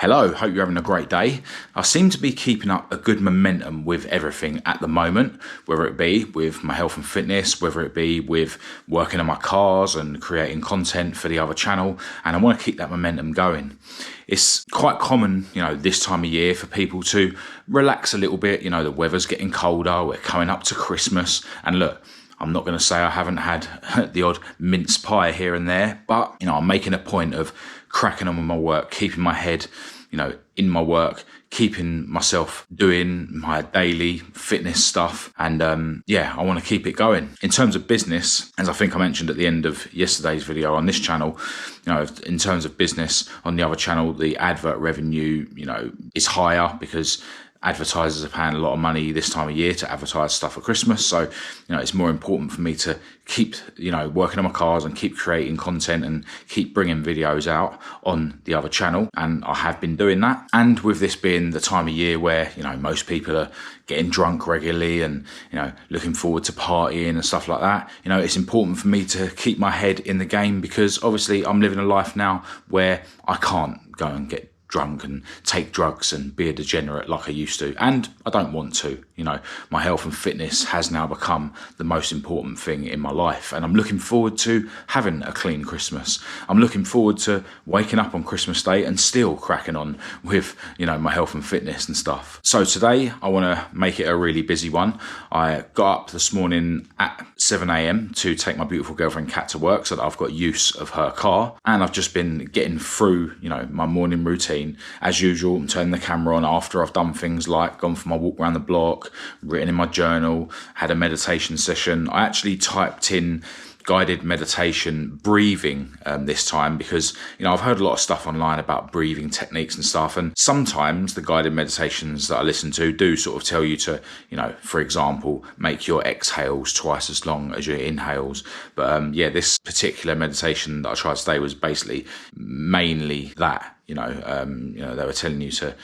Hello, hope you're having a great day. I seem to be keeping up a good momentum with everything at the moment, whether it be with my health and fitness, whether it be with working on my cars and creating content for the other channel, and I want to keep that momentum going. It's quite common, this time of year for people to relax a little bit. The weather's getting colder, we're coming up to Christmas, and look, I'm not going to say I haven't had the odd mince pie here and there, but, I'm making a point of cracking on with my work, keeping my head, in my work, keeping myself doing my daily fitness stuff. And I want to keep it going. In terms of business, as I think I mentioned at the end of yesterday's video on this channel, in terms of business on the other channel, the advert revenue, is higher because advertisers are paying a lot of money this time of year to advertise stuff for Christmas. So, it's more important for me to keep, working on my cars and keep creating content and keep bringing videos out on the other channel. And I have been doing that. And with this being the time of year where, most people are getting drunk regularly and, looking forward to partying and stuff like that, it's important for me to keep my head in the game because obviously I'm living a life now where I can't go and get drunk and take drugs and be a degenerate like I used to, and I don't want to. My health and fitness has now become the most important thing in my life, and I'm looking forward to having a clean Christmas. I'm looking forward to waking up on Christmas Day and still cracking on with my health and fitness and stuff. So today I want to make it a really busy one. I got up this morning at 7 a.m. to take my beautiful girlfriend Kat to work so that I've got use of her car, and I've just been getting through my morning routine. As usual, I'm turning the camera on after I've done things like gone for my walk around the block, written in my journal, had a meditation session. I actually typed in guided meditation breathing this time because I've heard a lot of stuff online about breathing techniques and stuff, and sometimes the guided meditations that I listen to do sort of tell you to for example, make your exhales twice as long as your inhales. But this particular meditation that I tried today was basically mainly that. They were telling you to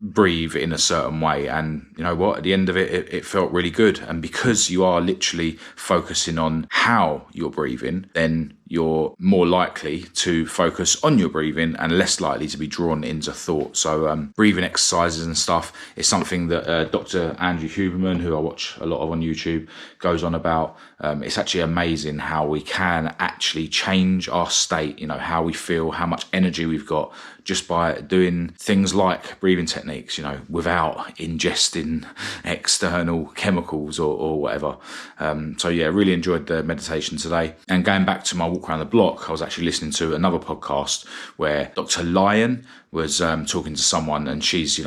breathe in a certain way, and at the end of it felt really good. And because you are literally focusing on how you're breathing, then you're more likely to focus on your breathing and less likely to be drawn into thought. So breathing exercises and stuff is something that Dr. Andrew Huberman, who I watch a lot of on YouTube, goes on about. It's actually amazing how we can actually change our state, how we feel, how much energy we've got just by doing things like breathing techniques, without ingesting external chemicals or whatever. Really enjoyed the meditation today. And going back to my walk around the block, I was actually listening to another podcast where Dr. Lyon was talking to someone, and she's,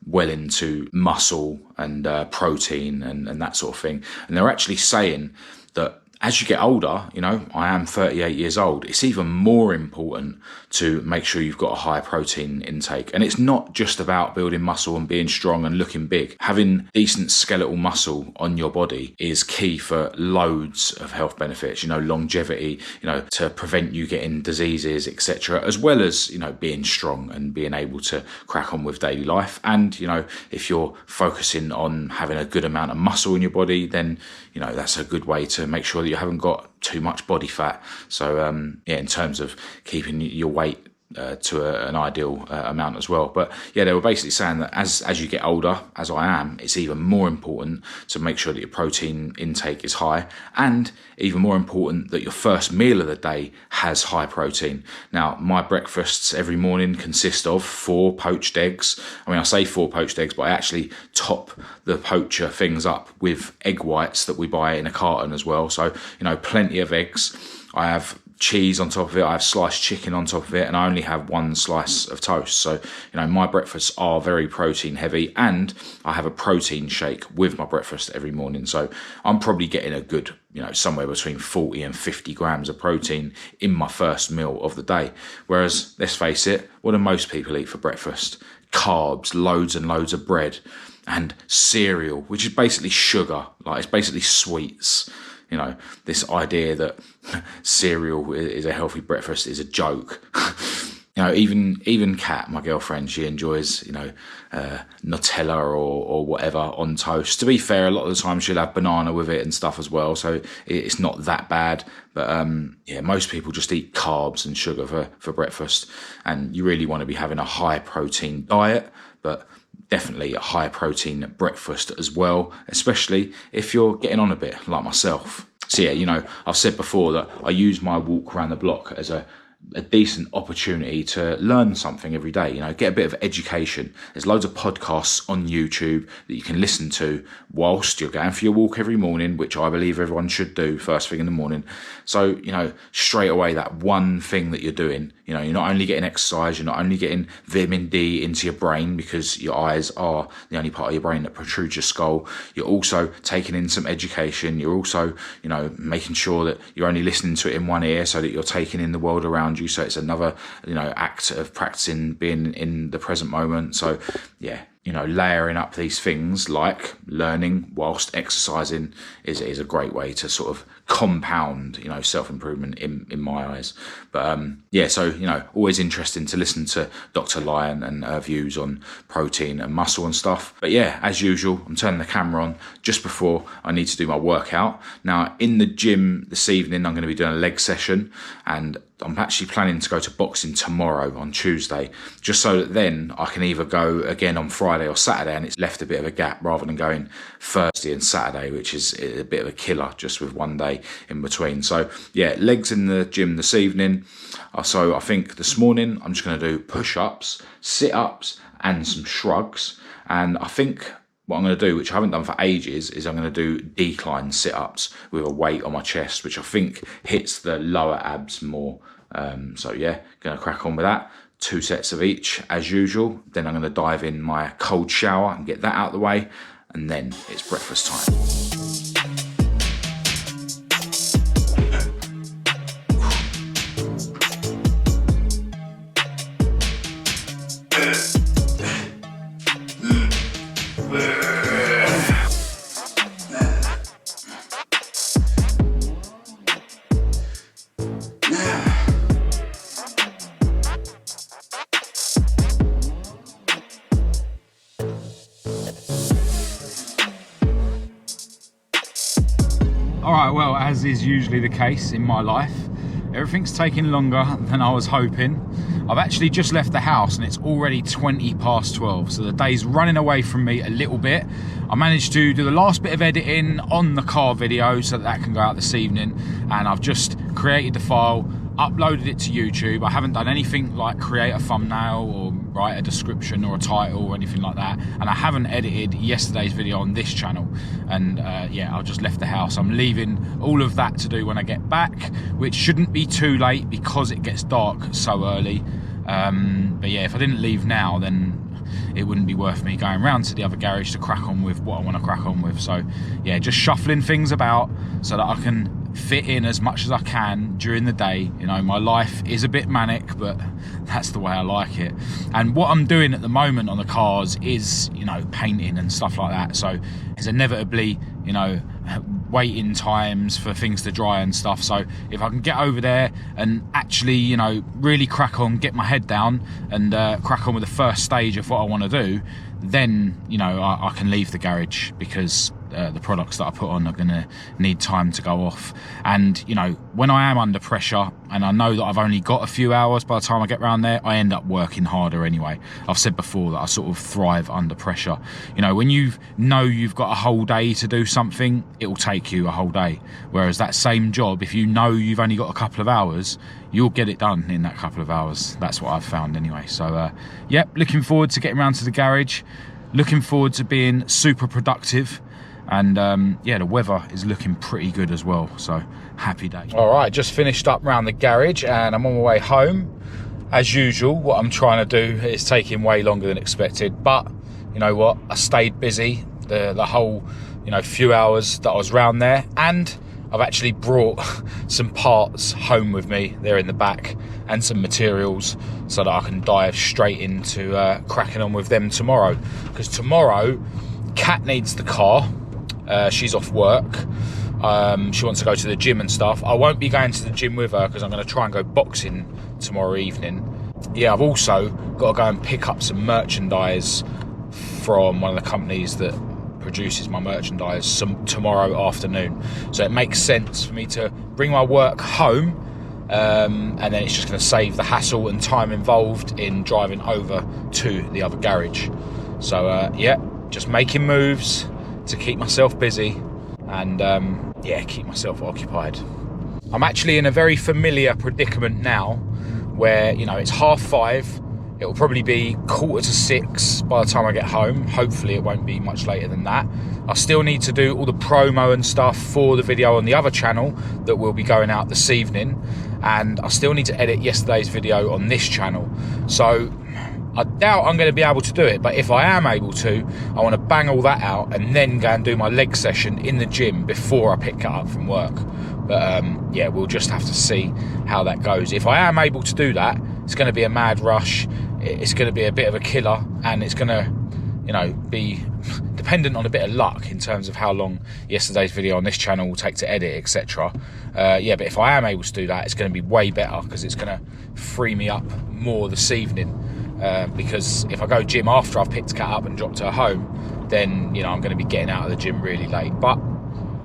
well into muscle and protein and that sort of thing. And they're actually saying that as you get older, I am 38 years old, it's even more important to make sure you've got a high protein intake. And it's not just about building muscle and being strong and looking big. Having decent skeletal muscle on your body is key for loads of health benefits, longevity, to prevent you getting diseases, etc., as well as, being strong and being able to crack on with daily life. And, if you're focusing on having a good amount of muscle in your body, then, that's a good way to make sure that you haven't got too much body fat. So in terms of keeping your weight to an ideal amount as well. But they were basically saying that as you get older, as I am, it's even more important to make sure that your protein intake is high, and even more important that your first meal of the day has high protein. Now, my breakfasts every morning consist of 4 poached eggs. I say 4 poached eggs, but I actually top the poacher things up with egg whites that we buy in a carton as well. So, plenty of eggs. I have cheese on top of it, I have sliced chicken on top of it, and I only have 1 slice of toast. So, my breakfasts are very protein heavy, and I have a protein shake with my breakfast every morning. So I'm probably getting a good, somewhere between 40 and 50 grams of protein in my first meal of the day. Whereas, let's face it, what do most people eat for breakfast? Carbs, loads and loads of bread, and cereal, which is basically sugar, it's basically sweets. This idea that cereal is a healthy breakfast is a joke. even Kat, my girlfriend, she enjoys, Nutella or whatever on toast. To be fair, a lot of the time she'll have banana with it and stuff as well, so it's not that bad. But most people just eat carbs and sugar for breakfast, and you really want to be having a high protein diet, but definitely a high protein breakfast as well, especially if you're getting on a bit like myself. So yeah, I've said before that I use my walk around the block as a decent opportunity to learn something every day, get a bit of education. There's loads of podcasts on YouTube that you can listen to whilst you're going for your walk every morning, which I believe everyone should do first thing in the morning. So, straight away, that one thing that you're doing, you're not only getting exercise, you're not only getting vitamin D into your brain, because your eyes are the only part of your brain that protrudes your skull. You're also taking in some education. You're also, making sure that you're only listening to it in one ear so that you're taking in the world around you. So it's another, act of practicing being in the present moment. So yeah, layering up these things like learning whilst exercising is a great way to sort of compound, self-improvement in my eyes. But so, always interesting to listen to Dr. Lyon and her views on protein and muscle and stuff. But yeah, as usual, I'm turning the camera on just before I need to do my workout. Now, in the gym this evening, I'm going to be doing a leg session, and I'm actually planning to go to boxing tomorrow on Tuesday, just so that then I can either go again on Friday or Saturday, and it's left a bit of a gap, rather than going Thursday and Saturday, which is a bit of a killer just with one day in between. So yeah, legs in the gym this evening. So I think this morning I'm just going to do push-ups, sit-ups and some shrugs. And I think what I'm going to do, which I haven't done for ages, is I'm going to do decline sit-ups with a weight on my chest, which I think hits the lower abs more. So yeah, going to crack on with that. 2 sets of each as usual. Then I'm going to dive in my cold shower and get that out of the way. And then it's breakfast time. Alright, well, as is usually the case in my life, everything's taking longer than I was hoping. I've actually just left the house and it's already 20 past 12, so the day's running away from me a little bit. I managed to do the last bit of editing on the car video so that can go out this evening, and I've just created the file, uploaded it to YouTube. I haven't done anything like create a thumbnail or write a description or a title or anything like that, and I haven't edited yesterday's video on this channel. And yeah, I've just left the house. I'm leaving all of that to do when I get back, which shouldn't be too late because it gets dark so early. But yeah, if I didn't leave now, then it wouldn't be worth me going round to the other garage to crack on with what I want to crack on with. So yeah, just shuffling things about so that I can fit in as much as I can during the day. My life is a bit manic, but that's the way I like it. And what I'm doing at the moment on the cars is, painting and stuff like that. So it's inevitably, waiting times for things to dry and stuff. So if I can get over there and actually, really crack on, get my head down and crack on with the first stage of what I want to do, then, I can leave the garage, because the products that I put on are going to need time to go off. And, when I am under pressure and I know that I've only got a few hours by the time I get round there, I end up working harder anyway. I've said before that I sort of thrive under pressure. When you've got a whole day to do something, it will take you a whole day. Whereas that same job, if you know you've only got a couple of hours, you'll get it done in that couple of hours. That's what I've found anyway. So, yep, looking forward to getting around to the garage. Looking forward to being super productive. And yeah, the weather is looking pretty good as well, so happy day. All right, just finished up round the garage and I'm on my way home. As usual, what I'm trying to do is taking way longer than expected, but you know what, I stayed busy the whole few hours that I was round there, and I've actually brought some parts home with me. They're in the back, and some materials so that I can dive straight into cracking on with them tomorrow. Because tomorrow, Kat needs the car. She's off work. She wants to go to the gym and stuff. I won't be going to the gym with her because I'm going to try and go boxing tomorrow evening. yeah, I've also got to go and pick up some merchandise from one of the companies that produces my merchandise tomorrow afternoon. So it makes sense for me to bring my work home, and then it's just going to save the hassle and time involved in driving over to the other garage. So yeah, just making moves to keep myself busy and yeah, keep myself occupied. I'm actually in a very familiar predicament now where, you know, it's 5:30. It'll probably be 5:45 by the time I get home. Hopefully it won't be much later than that. I still need to do all the promo and stuff for the video on the other channel that will be going out this evening, and I still need to edit yesterday's video on this channel. So I doubt I'm going to be able to do it, but if I am able to, I want to bang all that out and then go and do my leg session in the gym before I pick it up from work. But yeah, we'll just have to see how that goes. If I am able to do that, it's going to be a mad rush. It's going to be a bit of a killer, and it's going to, you know, be dependent on a bit of luck in terms of how long yesterday's video on this channel will take to edit, etc. Yeah, but if I am able to do that, it's going to be way better because it's going to free me up more this evening. Because if I go gym after I've picked Kat up and dropped her home, then, you know, I'm going to be getting out of the gym really late. But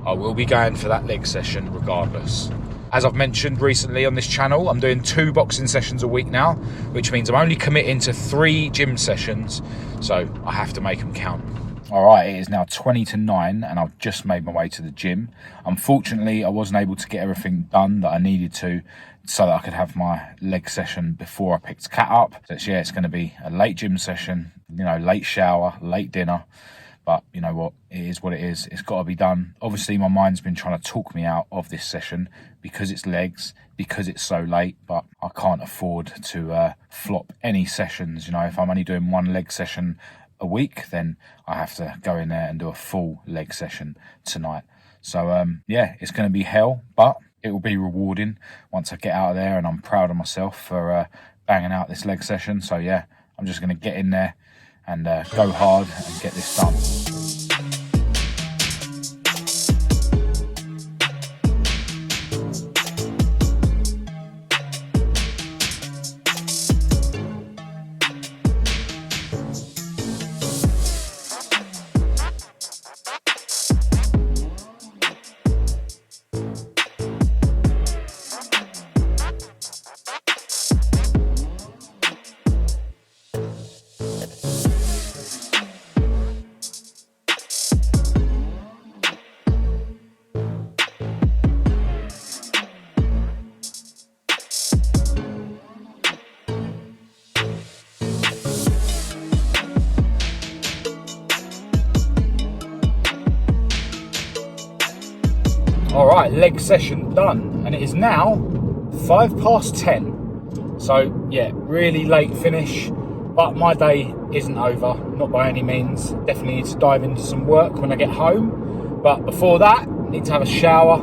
I will be going for that leg session regardless. As I've mentioned recently on this channel, I'm doing 2 boxing sessions a week now, which means I'm only committing to 3 gym sessions, so I have to make them count. All right, it is now 20 to 9 and I've just made my way to the gym. Unfortunately, I wasn't able to get everything done that I needed to so that I could have my leg session before I picked Kat up. So yeah, it's going to be a late gym session, you know, late shower, late dinner. But you know what, it is what it is. It's got to be done. Obviously, my mind's been trying to talk me out of this session because it's legs, because it's so late, but I can't afford to flop any sessions. You know, if I'm only doing 1 leg session a week, then I have to go in there and do a full leg session tonight. So yeah, it's going to be hell, but it will be rewarding once I get out of there, and I'm proud of myself for banging out this leg session. So yeah, I'm just going to get in there and go hard and get this done. All right, leg session done, and it is now 10:05. So yeah, really late finish, but my day isn't over, not by any means. Definitely need to dive into some work when I get home, but before that, I need to have a shower,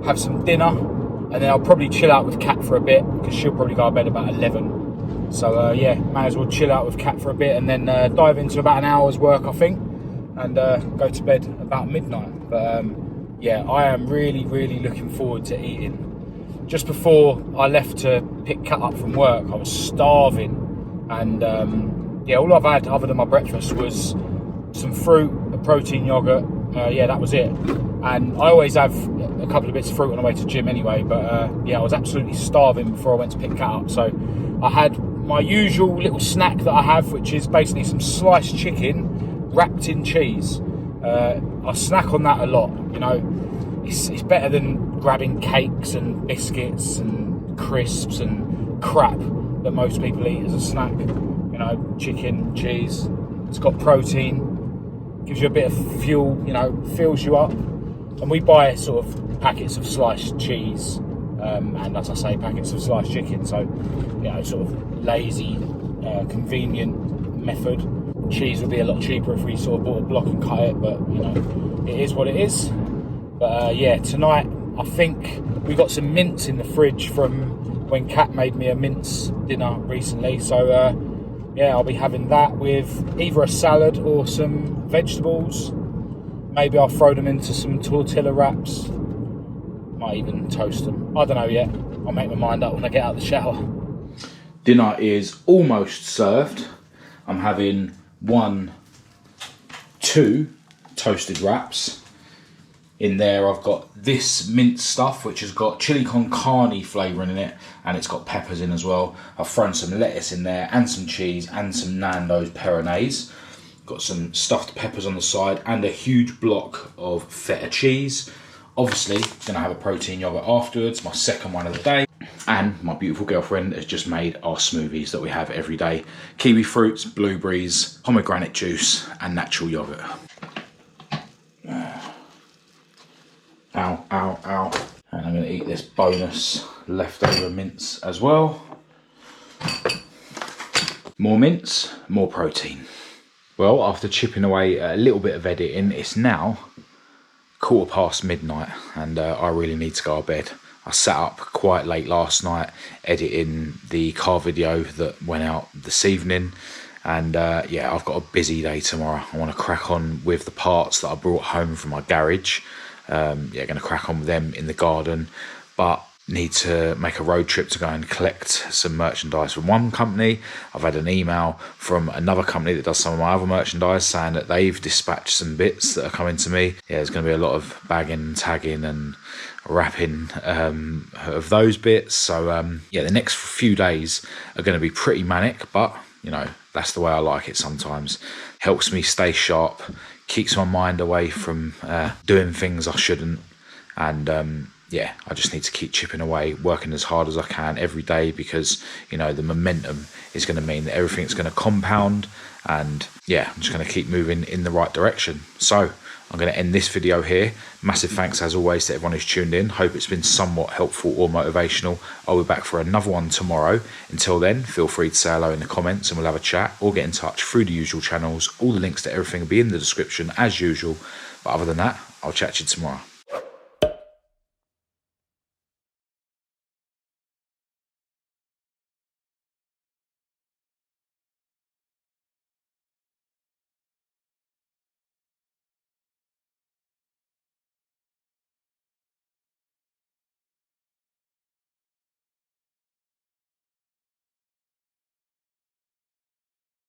have some dinner, and then I'll probably chill out with Kat for a bit because she'll probably go to bed about 11. So yeah, may as well chill out with Kat for a bit and then dive into about an hour's work, I think, and go to bed about midnight. But yeah, I am really, really looking forward to eating. Just before I left to pick Kat up from work, I was starving, and yeah, all I've had other than my breakfast was some fruit, a protein yogurt. Yeah, that was it. And I always have a couple of bits of fruit on the way to gym anyway, but yeah, I was absolutely starving before I went to pick Kat up. So I had my usual little snack that I have, which is basically some sliced chicken wrapped in cheese. I snack on that a lot, you know. It's better than grabbing cakes and biscuits and crisps and crap that most people eat as a snack. You know, chicken, cheese, it's got protein, gives you a bit of fuel, you know, fills you up. And we buy sort of packets of sliced cheese, and as I say, packets of sliced chicken. So, you know, sort of lazy, convenient method. Cheese would be a lot cheaper if we sort of bought a block and cut it, but you know, it is what it is. But yeah, tonight I think we got some mince in the fridge from when Kat made me a mince dinner recently. So yeah, I'll be having that with either a salad or some vegetables. Maybe I'll throw them into some tortilla wraps. Might even toast them. I don't know yet. I'll make my mind up when I get out of the shower. Dinner is almost served. I'm having two toasted wraps. In there I've got this minced stuff which has got chili con carne flavouring in it, and it's got peppers in as well. I've thrown some lettuce in there and some cheese and some Nando's Peronaise. Got some stuffed peppers on the side and a huge block of feta cheese. Obviously gonna have a protein yogurt afterwards, my second one of the day. And my beautiful girlfriend has just made our smoothies that we have every day. Kiwi fruits, blueberries, pomegranate juice and natural yogurt. Ow, ow, ow. And I'm going to eat this bonus leftover mince as well. More mince, more protein. Well, after chipping away a little bit of editing, it's now midnight and I really need to go to bed. I sat up quite late last night editing the car video that went out this evening. And yeah, I've got a busy day tomorrow. I want to crack on with the parts that I brought home from my garage. Yeah, going to crack on with them in the garden, but need to make a road trip to go and collect some merchandise from one company. I've had an email from another company that does some of my other merchandise saying that they've dispatched some bits that are coming to me. Yeah, there's going to be a lot of bagging and tagging and wrapping of those bits. So yeah, the next few days are going to be pretty manic, but you know, that's the way I like it sometimes. Helps me stay sharp, keeps my mind away from doing things I shouldn't. And yeah, I just need to keep chipping away, working as hard as I can every day, because, you know, the momentum is going to mean that everything's going to compound. And yeah, I'm just going to keep moving in the right direction. So I'm going to end this video here. Massive thanks as always to everyone who's tuned in. Hope it's been somewhat helpful or motivational. I'll be back for another one tomorrow. Until then, feel free to say hello in the comments and we'll have a chat, or get in touch through the usual channels. All the links to everything will be in the description as usual. But other than that, I'll chat to you tomorrow.